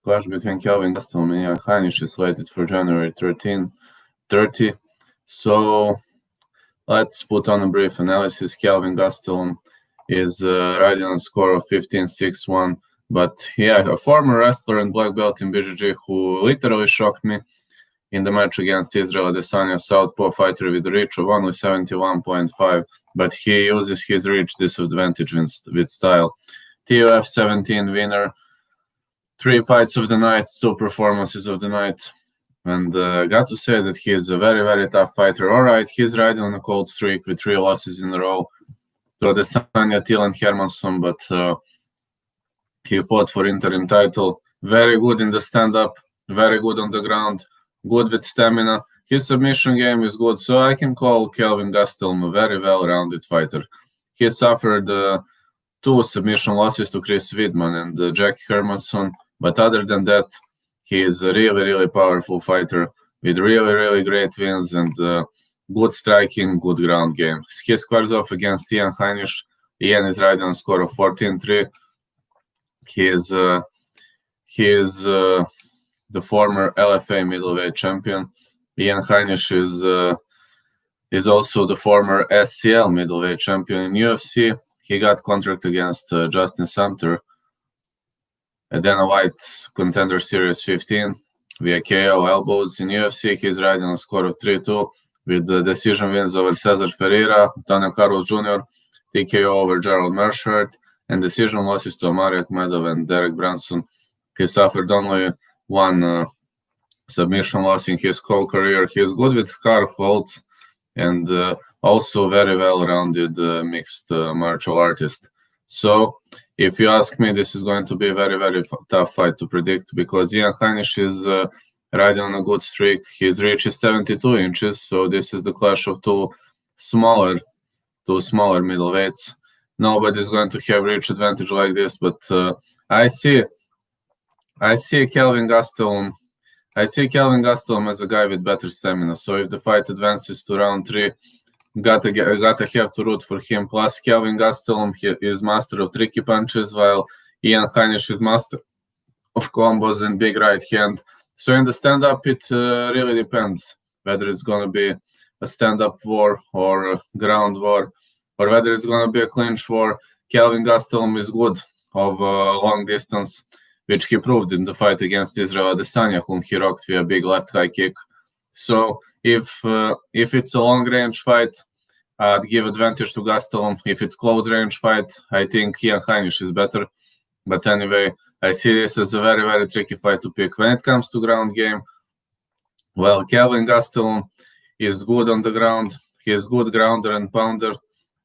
clash between Kelvin Gastelum and Heinisch is slated for January 13:30. So let's put on a brief analysis. Kelvin Gastelum is riding on a score of 15-6-1. But yeah, a former wrestler and black belt in BJJ who literally shocked me in the match against Israel Adesanya, southpaw fighter with a reach of only 71.5, but he uses his reach disadvantage with style. TUF 17 winner, 3 fights of the night, 2 performances of the night, and got to say that he is a very, very tough fighter. All right, he's riding on a cold streak with 3 losses in a row to Adesanya, Till, and Hermansson, but he fought for interim title. Very good in the stand-up, very good on the ground, good with stamina. His submission game is good, so I can call Kelvin Gastelum a very well-rounded fighter. He suffered 2 submission losses to Chris Weidman and Jack Hermansson, but other than that, he is a really, really powerful fighter with really, really great wins and good striking, good ground game. He squares off against Ian Heinisch. Ian is riding on a score of 14-3. He is the former LFA middleweight champion. Ian Heinisch is also the former SCL middleweight champion in UFC. He got contract against Justin Sumter at Dana White's Contender Series 15 via KO elbows. In UFC, he's riding on a score of 3-2 with decision wins over Cesar Ferreira, Antonio Carlos Jr., TKO over Gerald Mearshart, and decision losses to Omari Akhmedov and Derek Brunson. He suffered only 1 submission loss in his whole career. He is good with scarf holds and also very well-rounded mixed martial artist. So if you ask me, this is going to be a very, very tough fight to predict because Ian Heinisch is riding on a good streak. His reach is 72 inches, so this is the clash of two smaller middleweights. Nobody's going to have reach advantage like this, but I see Kelvin Gastelum. I see Kelvin Gastelum as a guy with better stamina. So if the fight advances to round 3, gotta have to root for him. Plus, Kelvin Gastelum is master of tricky punches, while Ian Heinisch is master of combos and big right hand. So in the stand-up, it really depends whether it's going to be a stand-up war or a ground war, or whether it's going to be a clinch war. Kelvin Gastelum is good of long distance, which he proved in the fight against Israel Adesanya, whom he rocked via big left high kick. So if it's a long-range fight, I'd give advantage to Gastelum. If it's close-range fight, I think Ian Heinisch is better. But anyway, I see this as a very, very tricky fight to pick. When it comes to ground game, well, Kelvin Gastelum is good on the ground. He is good grounder and pounder,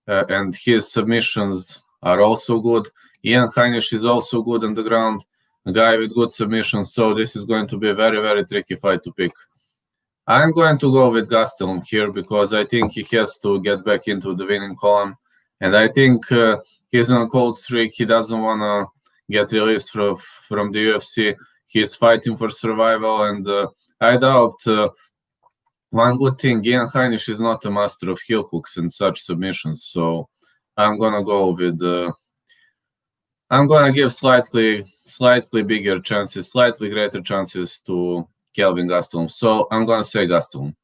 and his submissions are also good. Ian Heinisch is also good on the ground, a guy with good submissions. So this is going to be a very, very tricky fight to pick. I'm going to go with Gastelum here because I think he has to get back into the winning column. And I think he's on a cold streak. He doesn't want to get released from the UFC. He's fighting for survival. And I doubt one good thing, Ian Heinisch is not a master of heel hooks and such submissions. So I'm going to go with... I'm going to give slightly bigger chances, slightly greater chances to Kelvin Gastelum. So I'm going to say Gastelum.